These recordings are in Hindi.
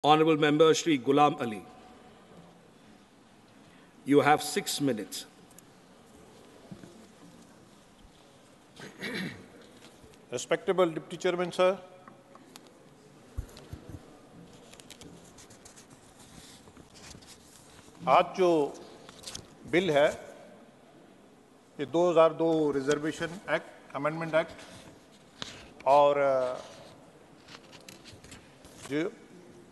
Honorable Member Shri Ghulam Ali. You have 6 minutes. Respectable Deputy Chairman, sir. आज जो बिल है ये 2002 रिजर्वेशन एक्ट, अमेंडमेंट एक्ट और जो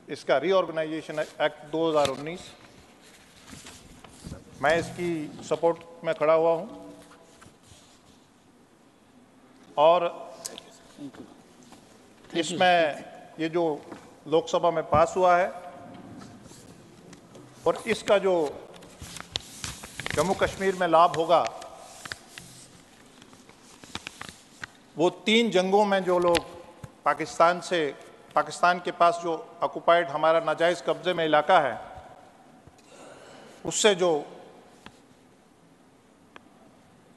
इसका रीऑर्गेनाइजेशन एक्ट 2019, मैं इसकी सपोर्ट में खड़ा हुआ हूं और इसमें ये जो लोकसभा में पास हुआ है और इसका जो जम्मू कश्मीर में लाभ होगा वो 3 जंगों में जो लोग पाकिस्तान के पास जो ऑक्युपाइड हमारा नाजायज कब्जे में इलाका है उससे जो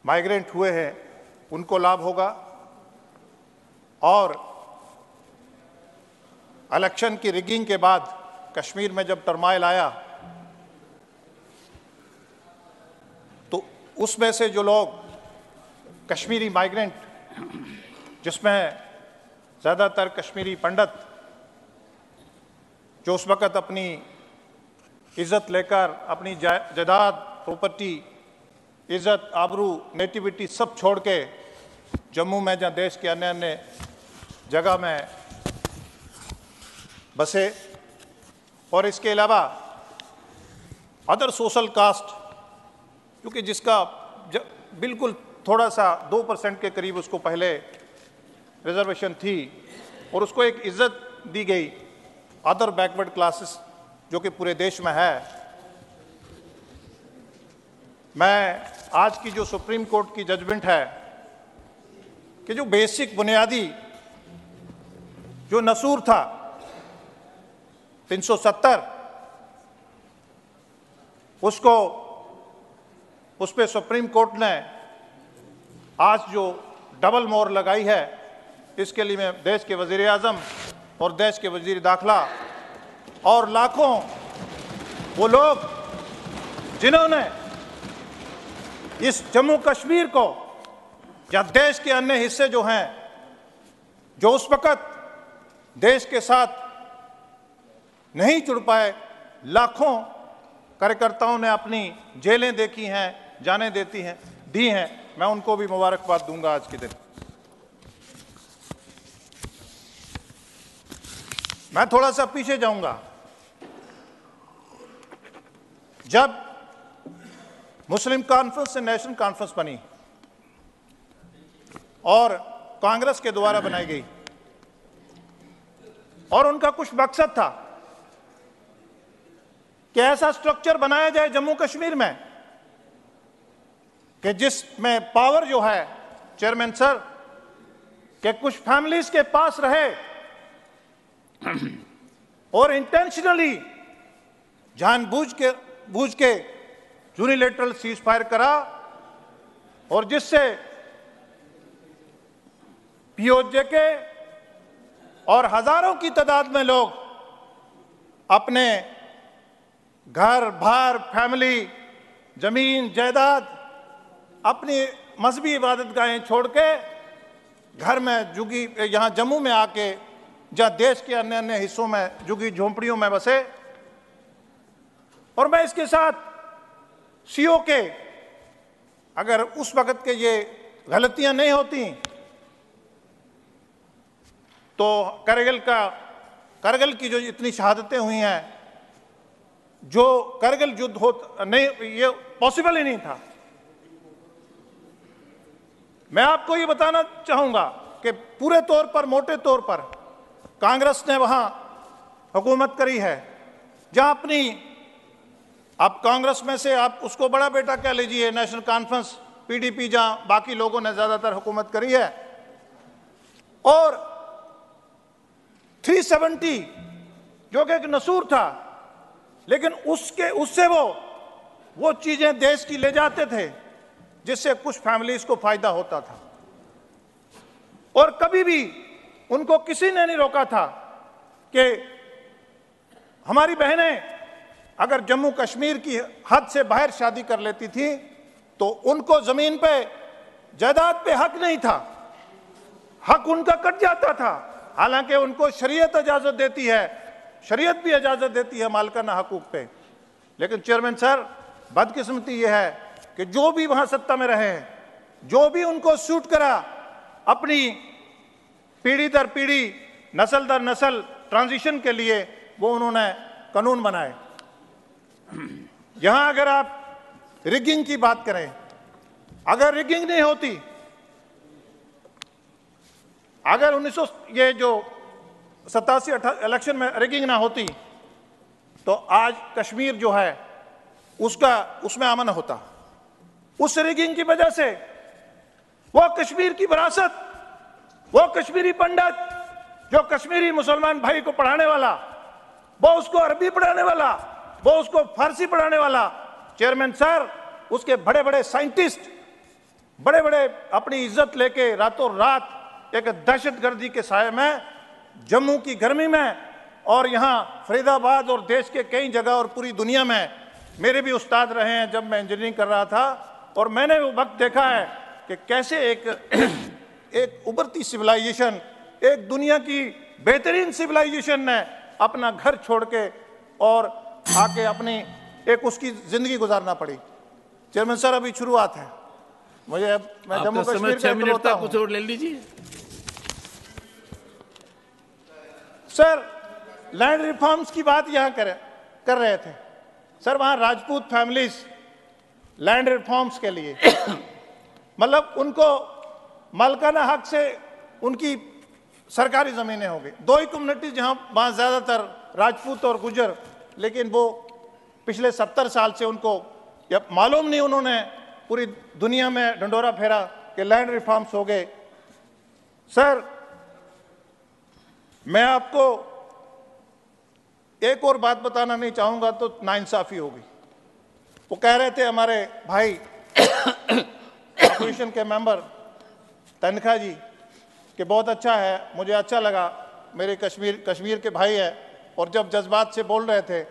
माइग्रेंट हुए हैं उनको लाभ होगा और इलेक्शन की रिगिंग के बाद कश्मीर में जब टर्माइल आया तो उसमें से जो लोग कश्मीरी माइग्रेंट, जिसमें ज़्यादातर कश्मीरी पंडित जो उस वक़्त अपनी इज़्ज़त लेकर अपनी जायदाद, प्रॉपर्टी, इज़्ज़त, आबरू, नेटिविटी सब छोड़ के जम्मू में जहाँ देश के अन्य अन्य जगह में बसे और इसके अलावा अदर सोशल कास्ट क्योंकि जिसका बिल्कुल थोड़ा सा 2% के करीब उसको पहले रिजर्वेशन थी और उसको एक इज्जत दी गई, अदर बैकवर्ड क्लासेस जो कि पूरे देश में है। मैं आज की जो सुप्रीम कोर्ट की जजमेंट है कि जो बेसिक बुनियादी जो नसूर था 370 उसको उस पे सुप्रीम कोर्ट ने आज जो डबल मोहर लगाई है, इसके लिए मैं देश के वजीर आज़म और देश के वजीर दाखिला और लाखों वो लोग जिन्होंने इस जम्मू कश्मीर को या देश के अन्य हिस्से जो हैं जो उस वक़्त देश के साथ नहीं जुड़ पाए, लाखों कार्यकर्ताओं ने अपनी जेलें देखी हैं, जानें दी हैं, मैं उनको भी मुबारकबाद दूंगा आज के दिन। मैं थोड़ा सा पीछे जाऊंगा। जब मुस्लिम कॉन्फ्रेंस से नेशनल कॉन्फ्रेंस बनी और कांग्रेस के द्वारा बनाई गई और उनका कुछ मकसद था कि ऐसा स्ट्रक्चर बनाया जाए जम्मू कश्मीर में कि जिसमें पावर जो है चेयरमैन सर कि कुछ फैमिलीज के पास रहे और इंटेंशनली जानबूझ के यूनिलैटरल सीज फायर करा और जिससे पीओजे के और हजारों की तादाद में लोग अपने घर बार, फैमिली, जमीन, जायदाद, अपनी मजहबी इबादतगाहें छोड़ के घर में जुगी यहाँ जम्मू में आके जहाँ देश के अन्य अन्य हिस्सों में जुगी झोंपड़ियों में बसे। और मैं इसके साथ सीओ के अगर उस वक़्त के ये गलतियां नहीं होती तो करगिल की जो इतनी शहादतें हुई हैं, जो करगिल युद्ध नहीं, ये पॉसिबल ही नहीं था। मैं आपको ये बताना चाहूंगा कि पूरे तौर पर, मोटे तौर पर कांग्रेस ने वहां हुकूमत करी है जहां अपनी, आप कांग्रेस में से आप उसको बड़ा बेटा कह लीजिए, नेशनल कॉन्फ्रेंस पीडीपी, जहां बाकी लोगों ने ज्यादातर हुकूमत करी है, और 370 जो कि एक नसूर था, लेकिन उससे वो चीजें देश की ले जाते थे जिससे कुछ फैमिलीज को फायदा होता था। और कभी भी उनको किसी ने नहीं रोका था कि हमारी बहनें अगर जम्मू कश्मीर की हद से बाहर शादी कर लेती थी तो उनको जमीन पे, जायदाद पे हक नहीं था, हक उनका कट जाता था। हालांकि उनको शरीयत इजाजत देती है, शरीयत भी इजाजत देती है मालिकाना हकूक पे। लेकिन चेयरमैन सर, बदकिस्मती यह है कि जो भी वहां सत्ता में रहे हैं, जो भी उनको सूट करा, अपनी पीढ़ी दर पीढ़ी, नस्ल दर नस्ल ट्रांजिशन के लिए वो उन्होंने कानून बनाए। यहां अगर आप रिगिंग की बात करें, अगर रिगिंग नहीं होती, अगर 1987 इलेक्शन में रिगिंग ना होती तो आज कश्मीर जो है उसमें अमन होता। उस रिगिंग की वजह से वो कश्मीर की विरासत, वो कश्मीरी पंडित जो कश्मीरी मुसलमान भाई को पढ़ाने वाला, वो उसको अरबी पढ़ाने वाला, वो उसको फारसी पढ़ाने वाला, चेयरमैन सर, उसके बड़े बड़े साइंटिस्ट, बड़े बड़े अपनी इज्जत लेके रातों रात एक दहशतगर्दी के साये में, जम्मू की गर्मी में और यहाँ फरीदाबाद और देश के कई जगह और पूरी दुनिया में मेरे भी उस्ताद रहे हैं जब मैं इंजीनियरिंग कर रहा था, और मैंने वो वक्त देखा है कि कैसे एक उभरती सिविलाइजेशन, एक दुनिया की बेहतरीन सिविलाइजेशन ने अपना घर छोड़ के और आके अपनी एक उसकी जिंदगी गुजारना पड़ी। चेयरमैन सर, अभी शुरुआत है, मैं जम्मू कश्मीर का होता हूं। कुछ और ले लीजिए सर। लैंड रिफॉर्म्स की बात यहां कर रहे थे सर, वहां राजपूत फैमिलीज लैंड रिफॉर्म्स के लिए मतलब उनको मालिकाना हक से उनकी सरकारी जमीनें हो गई। दो ही कम्युनिटी जहां वहां ज्यादातर राजपूत और गुजर, लेकिन वो पिछले 70 साल से उनको मालूम नहीं, उन्होंने पूरी दुनिया में ढंडोरा फेरा कि लैंड रिफॉर्म्स हो गए। सर, मैं आपको एक और बात बताना नहीं चाहूंगा तो नाइंसाफी होगी। वो कह रहे थे हमारे भाई ऑपोजिशन के मेंबर तनखा जी कि बहुत अच्छा है, मुझे अच्छा लगा, मेरे कश्मीर के भाई है, और जब जज्बात से बोल रहे थे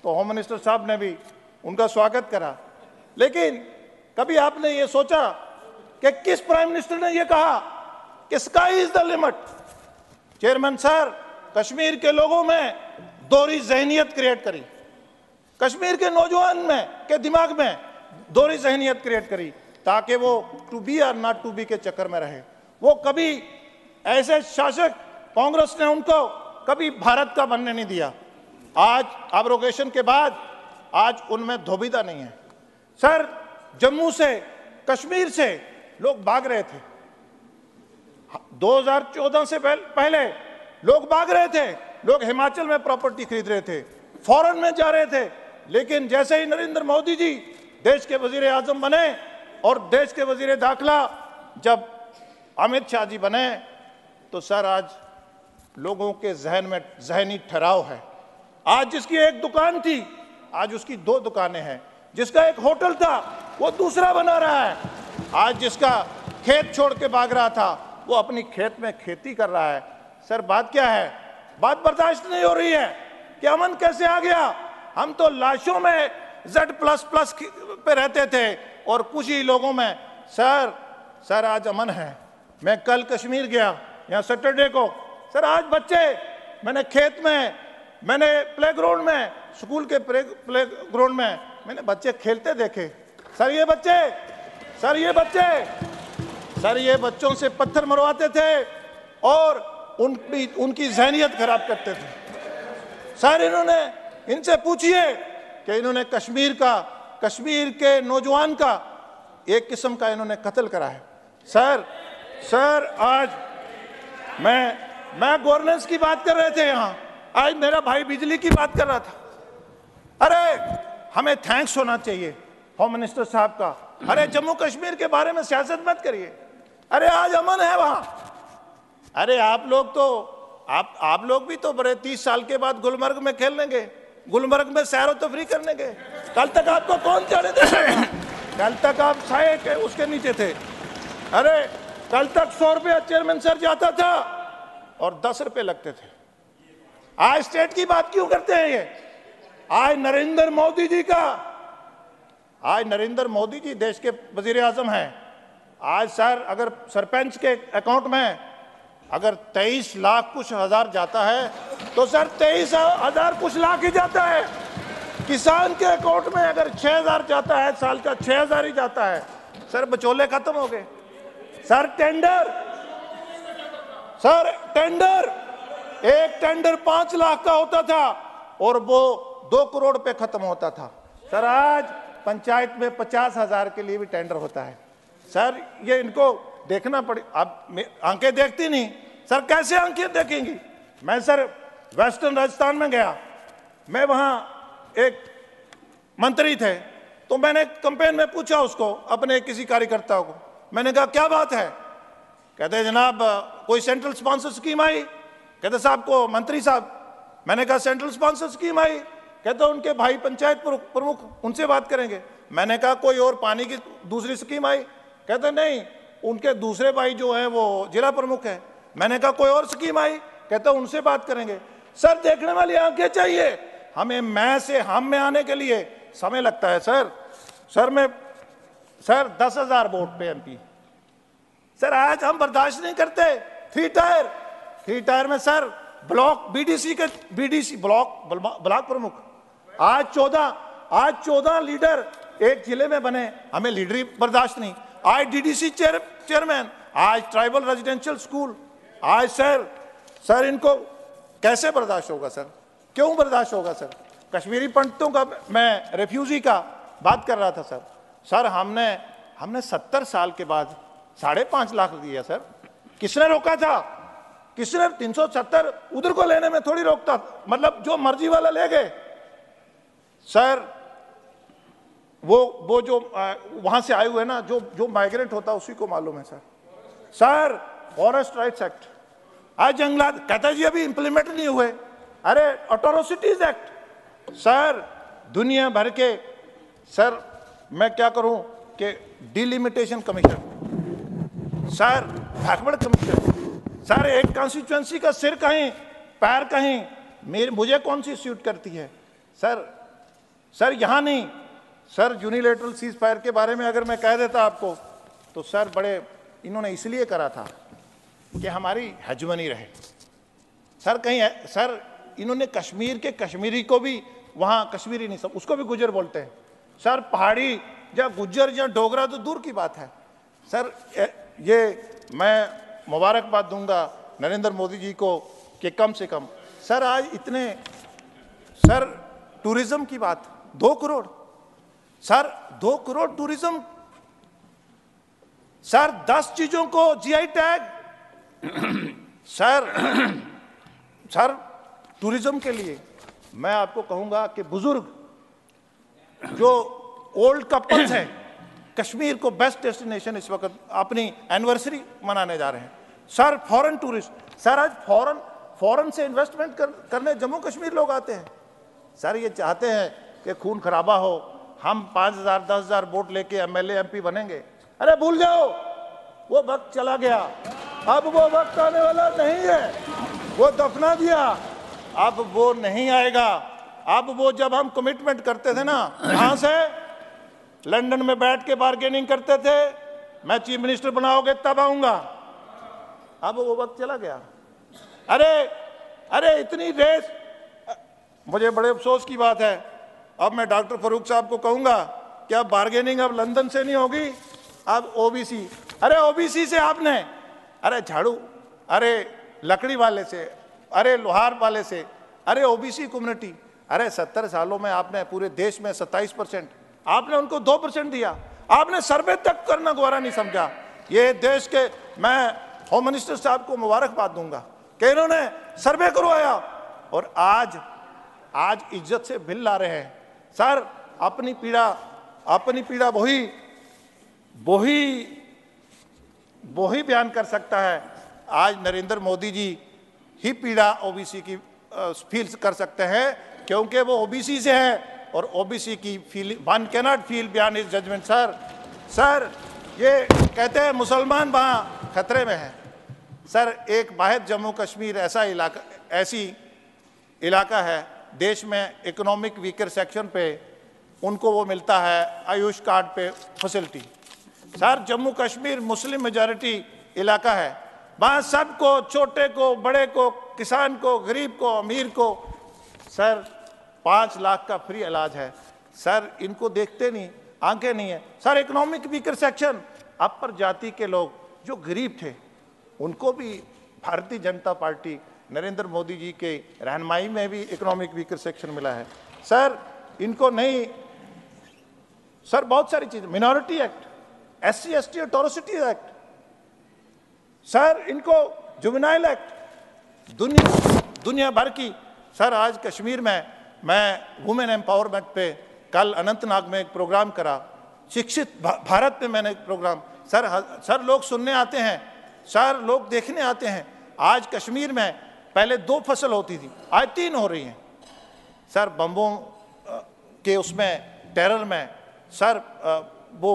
तो होम मिनिस्टर साहब ने भी उनका स्वागत करा। लेकिन कभी आपने ये सोचा कि किस प्राइम मिनिस्टर ने ये कहा कि sky is the limit? Chairman sir, Kashmir के लोगों में दोहरी जहनियत क्रिएट करी, कश्मीर के नौजवान में के दिमाग में दोहरी जहनियत क्रिएट करी ताकि वो टू बी और नॉट टू बी के चक्कर में रहे। वो कभी ऐसे शासक, कांग्रेस ने उनको कभी भारत का बनने नहीं दिया। आज एब्रोगेशन के बाद आज उनमें धोबिता नहीं है। सर, जम्मू से, कश्मीर से लोग भाग रहे थे 2014 से पहले लोग भाग रहे थे, लोग हिमाचल में प्रॉपर्टी खरीद रहे थे, फॉरेन में जा रहे थे। लेकिन जैसे ही नरेंद्र मोदी जी देश के वजीर आजम बने और देश के वजीर दाखिला जब अमित शाह जी बने, तो सर आज लोगों के जहन में जहनी ठहराव है। आज जिसकी एक दुकान थी, आज उसकी 2 दुकानें हैं। जिसका एक होटल था, वो दूसरा बना रहा है। आज जिसका खेत छोड़ के भाग रहा था, वो अपनी खेत में खेती कर रहा है। सर, बात क्या है? बात बर्दाश्त नहीं हो रही है कि अमन कैसे आ गया। हम तो लाशों में Z++ पे रहते थे और कुछ ही लोगों में। सर आज अमन है। मैं कल कश्मीर गया, यहाँ सैटरडे को। सर, आज बच्चे, मैंने खेत में, मैंने प्लेग्राउंड में, स्कूल के प्लेग्राउंड में मैंने बच्चे खेलते देखे। सर ये बच्चों से पत्थर मरवाते थे और उनकी जहनियत खराब करते थे। सर, इनसे पूछिए कि इन्होंने कश्मीर के नौजवान का एक किस्म का इन्होंने कत्ल करा है। सर आज मैं गवर्नेंस की बात कर रहे थे यहाँ, आज मेरा भाई बिजली की बात कर रहा था। अरे हमें थैंक्स होना चाहिए होम मिनिस्टर साहब का। अरे जम्मू कश्मीर के बारे में सियासत मत करिए। अरे आज अमन है वहां। अरे आप लोग भी तो बड़े 30 साल के बाद गुलमर्ग में खेलने गए, गुलमर्ग में सैर व तफरी करने गए। कल तक आपको कौन चढ़े थे? कल तक आप साए के उसके नीचे थे। अरे कल तक 100 रुपया चेयरमैन सर जाता था और 10 रुपए लगते थे। आज स्टेट की बात क्यों करते हैं ये? आज नरेंद्र मोदी जी देश के वजीर आजम हैं। आज सर अगर सरपंच के अकाउंट में अगर 23 लाख कुछ हजार जाता है तो सर 23,000 कुछ लाख ही जाता है। किसान के अकाउंट में अगर 6,000 जाता है, साल का 6,000 ही जाता है। सर बचौले खत्म हो गए। सर टेंडर एक टेंडर 5 लाख का होता था और वो 2 करोड़ पे खत्म होता था। सर आज पंचायत में 50,000 के लिए भी टेंडर होता है। सर ये इनको देखना पड़े। अब आंखें देखती नहीं सर, कैसे आंखें देखेंगी? मैं सर वेस्टर्न राजस्थान में गया, मैं वहां एक मंत्री थे, तो मैंने कैंपेन में पूछा उसको, अपने किसी कार्यकर्ता को, मैंने कहा क्या बात है? कहते जनाब कोई सेंट्रल स्पॉन्सर स्कीम आई। कहते साहब को मंत्री साहब। मैंने कहा सेंट्रल स्पॉन्सर स्कीम आई। कहते उनके भाई पंचायत प्रमुख, उनसे बात करेंगे। मैंने कहा कोई और पानी की दूसरी स्कीम आई। कहते नहीं, उनके दूसरे भाई जो है वो जिला प्रमुख है। मैंने कहा कोई और स्कीम आई। कहते उनसे बात करेंगे। सर देखने वाली आंखें चाहिए। हमें मैं से हम में आने के लिए समय लगता है सर। सर 10,000 वोट पे एमपी। सर आज हम बर्दाश्त नहीं करते। 3 टायर में सर ब्लॉक बीडीसी ब्लॉक प्रमुख आज 14 लीडर एक जिले में बने। हमें लीडरी बर्दाश्त नहीं। आज डीडीसी चेयरमैन, आज ट्राइबल रेजिडेंशियल स्कूल। आज सर इनको कैसे बर्दाश्त होगा सर? क्यों बर्दाश्त होगा सर? कश्मीरी पंडितों का, मैं रेफ्यूजी का बात कर रहा था सर हमने 70 साल के बाद 5.5 लाख दिया सर। किसने रोका था? किसने 370 उधर को लेने में थोड़ी रोकता, मतलब जो मर्जी वाला ले गए सर। वो जो वहां से आए हुए ना, जो माइग्रेंट होता है उसी को मालूम है सर फॉरेस्ट राइट्स एक्ट, आज जंगलात, कहता जी अभी इंप्लीमेंट नहीं हुए। अरे अट्रोसिटीज एक्ट सर, दुनिया भर के सर, मैं क्या करूं कि delimitation commission sir, backward commission sir, एक कॉन्स्टिट्यूएंसी का सिर कहीं पैर कहीं, मुझे कौन सी सूट करती है सर यहां नहीं सर। यूनिलेटरल सीज फायर के बारे में अगर मैं कह देता आपको तो सर बड़े इन्होंने इसलिए करा था कि हमारी हेजमनी रहे सर। कहीं सर इन्होंने कश्मीर के कश्मीरी को भी, वहां कश्मीरी नहीं सब, उसको भी गुजर बोलते हैं सर। पहाड़ी या गुज्जर या डोगरा तो दूर की बात है सर। ये मैं मुबारकबाद दूंगा नरेंद्र मोदी जी को कि कम से कम सर आज इतने सर टूरिज्म की बात 2 crore sir, 2 crore tourism sir, 10 चीजों को जीआई टैग सर टूरिज्म के लिए। मैं आपको कहूंगा कि बुजुर्ग जो ओल्ड कपल्स हैं, कश्मीर को बेस्ट डेस्टिनेशन इस वक्त अपनी एनिवर्सरी मनाने जा रहे हैं सर। फॉरेन टूरिस्ट सर, आज फॉरेन से इन्वेस्टमेंट करने जम्मू कश्मीर लोग आते हैं सर। ये चाहते हैं कि खून खराबा हो, हम 5,000 10,000 वोट लेके एमएलए एमपी बनेंगे। अरे भूल जाओ, वो वक्त चला गया। अब वो वक्त आने वाला नहीं है, वो दफना दिया, अब वो नहीं आएगा। अब वो जब हम कमिटमेंट करते थे ना, कहां से लंदन में बैठ के बार्गेनिंग करते थे, मैं चीफ मिनिस्टर बनाओगे तब आऊंगा, अब वो वक्त चला गया। अरे इतनी रेस, मुझे बड़े अफसोस की बात है। अब मैं डॉक्टर फरूक साहब को कहूंगा कि अब बार्गेनिंग अब लंदन से नहीं होगी, अब ओबीसी। अरे ओबीसी से आपने, अरे झाड़ू, अरे लकड़ी वाले से, अरे लोहार वाले से, अरे ओबीसी कम्युनिटी, अरे 70 सालों में आपने पूरे देश में 27%, आपने उनको 2% दिया। आपने सर्वे तक करना गवारा नहीं समझा। ये देश के, मैं होम मिनिस्टर साहब को मुबारकबाद दूंगा कि इन्होंने सर्वे करवाया और आज इज्जत से बिल ला रहे हैं सर। अपनी पीड़ा वही बयान कर सकता है। आज नरेंद्र मोदी जी ही पीड़ा ओबीसी की फील कर सकते हैं, क्योंकि वो ओबीसी से है और ओबीसी की feel, one cannot feel beyond his judgement sir. ये कहते हैं मुसलमान वहाँ खतरे में है सर। एक वाहिद जम्मू कश्मीर ऐसा इलाका, ऐसी इलाका है, देश में इकोनॉमिक वीकर सेक्शन पे उनको वो मिलता है आयुष कार्ड पे facility. Sir Jammu Kashmir Muslim majority इलाका है, वहाँ सबको, छोटे को, बड़े को, किसान को, गरीब को, अमीर को सर 5 लाख का फ्री इलाज है। सर इनको देखते नहीं, आंखें नहीं है। सर इकोनॉमिक वीकर सेक्शन, अपर जाति के लोग जो गरीब थे उनको भी भारतीय जनता पार्टी नरेंद्र मोदी जी के रहनुमाई में भी इकोनॉमिक वीकर सेक्शन मिला है। सर इनको नहीं, सर बहुत सारी चीजें, minority act, SC ST atrocity act, sir इनको जुवेनाइल एक्ट, दुनिया भर की। सर आज कश्मीर में मैं वुमेन एम्पावरमेंट पे कल अनंतनाग में एक प्रोग्राम करा, शिक्षित भारत में मैंने एक प्रोग्राम। सर लोग सुनने आते हैं, सर लोग देखने आते हैं। आज कश्मीर में पहले 2 फसल होती थी, आज 3 हो रही हैं। सर बम्बों के उसमें टेरर में सर वो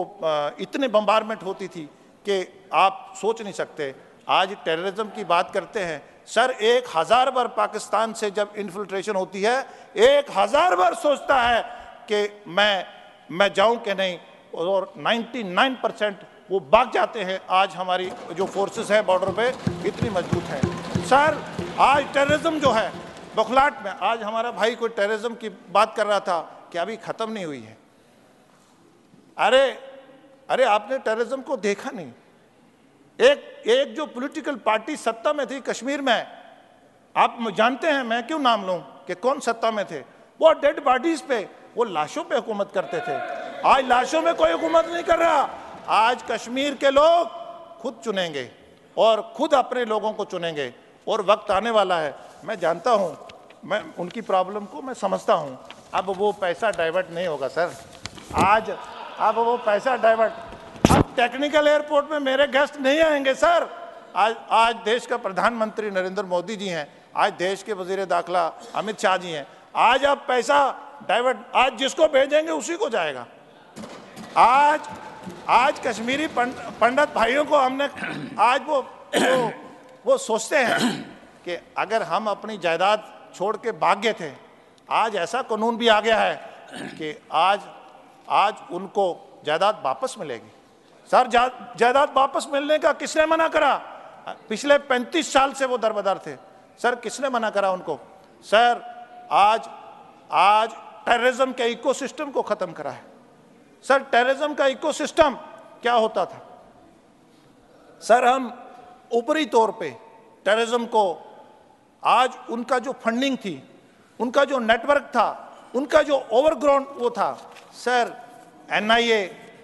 इतने बम्बारमेंट होती थी कि आप सोच नहीं सकते। आज टेररिज्म की बात करते हैं सर, 1000 बार पाकिस्तान से जब इन्फिल्ट्रेशन होती है 1000 बार सोचता है कि मैं जाऊं कि नहीं, और 99% वो भाग जाते हैं। आज हमारी जो फोर्सेस है बॉर्डर पे इतनी मजबूत है। सर आज टेररिज्म जो है बखलाट में, आज हमारा भाई कोई टेररिज्म की बात कर रहा था कि अभी खत्म नहीं हुई है। अरे आपने टेररिज्म को देखा नहीं। एक जो पॉलिटिकल पार्टी सत्ता में थी कश्मीर में, आप जानते हैं मैं क्यों नाम लूं कि कौन सत्ता में थे? वो डेड बॉडीज पे, वो लाशों पे हुकूमत करते थे। आज लाशों में कोई हुकूमत नहीं कर रहा। आज कश्मीर के लोग खुद चुनेंगे और खुद अपने लोगों को चुनेंगे, और वक्त आने वाला है। मैं जानता हूं, मैं उनकी प्रॉब्लम को मैं समझता हूं। अब वो पैसा डाइवर्ट नहीं होगा सर, अब वो पैसा डाइवर्ट, अब टेक्निकल एयरपोर्ट में मेरे गेस्ट नहीं आएंगे सर। आज देश का प्रधानमंत्री नरेंद्र मोदी जी हैं, आज देश के वजीर दाखिला अमित शाह जी हैं। आज अब पैसा डाइवर्ट, आज जिसको भेजेंगे उसी को जाएगा। आज कश्मीरी पंडित भाइयों को हमने, आज वो सोचते हैं कि अगर हम अपनी जायदाद छोड़ के भाग गए थे, आज ऐसा कानून भी आ गया है कि आज उनको जायदाद वापस मिलेगी। सर जायदाद वापस मिलने का किसने मना करा? पिछले 35 साल से वो दरबदर थे। सर किसने मना करा उनको? सर आज टेररिज्म के इकोसिस्टम को खत्म करा है। सर टेररिज्म का इकोसिस्टम क्या होता था? सर हम ऊपरी तौर पे टेररिज्म को, आज उनका जो फंडिंग थी, उनका जो नेटवर्क था, उनका जो ओवरग्राउंड वो था, सर NIA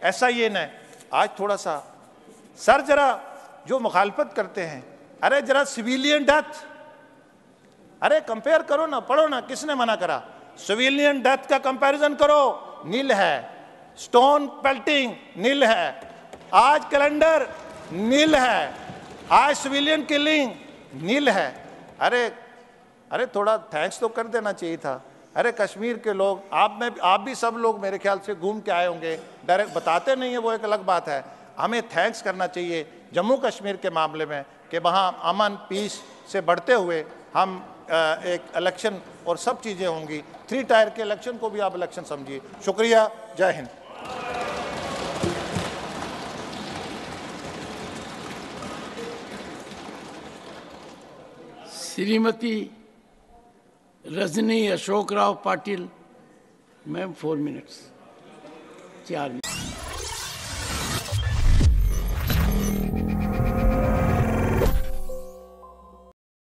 SIA ने आज थोड़ा सा, सर जरा जो मुखालफत करते हैं, अरे जरा सिविलियन डेथ, अरे कंपेयर करो ना, पढ़ो ना, किसने मना करा? सिविलियन डेथ का कंपैरिजन करो, नील है। स्टोन पेल्टिंग नील है, आज कैलेंडर नील है, आज सिविलियन किलिंग नील है। अरे थोड़ा थैंक्स तो कर देना चाहिए था। अरे कश्मीर के लोग, आप भी सब लोग मेरे ख्याल से घूम के आए होंगे, डायरेक्ट बताते नहीं है, वो एक अलग बात है। हमें थैंक्स करना चाहिए जम्मू कश्मीर के मामले में कि वहाँ अमन पीस से बढ़ते हुए हम एक इलेक्शन और सब चीज़ें होंगी। 3 टायर के इलेक्शन को भी आप इलेक्शन समझिए। शुक्रिया, जय Hind. Shrimati Rajni Ashok Rao Patil, ma'am 4 minutes, 4 minute.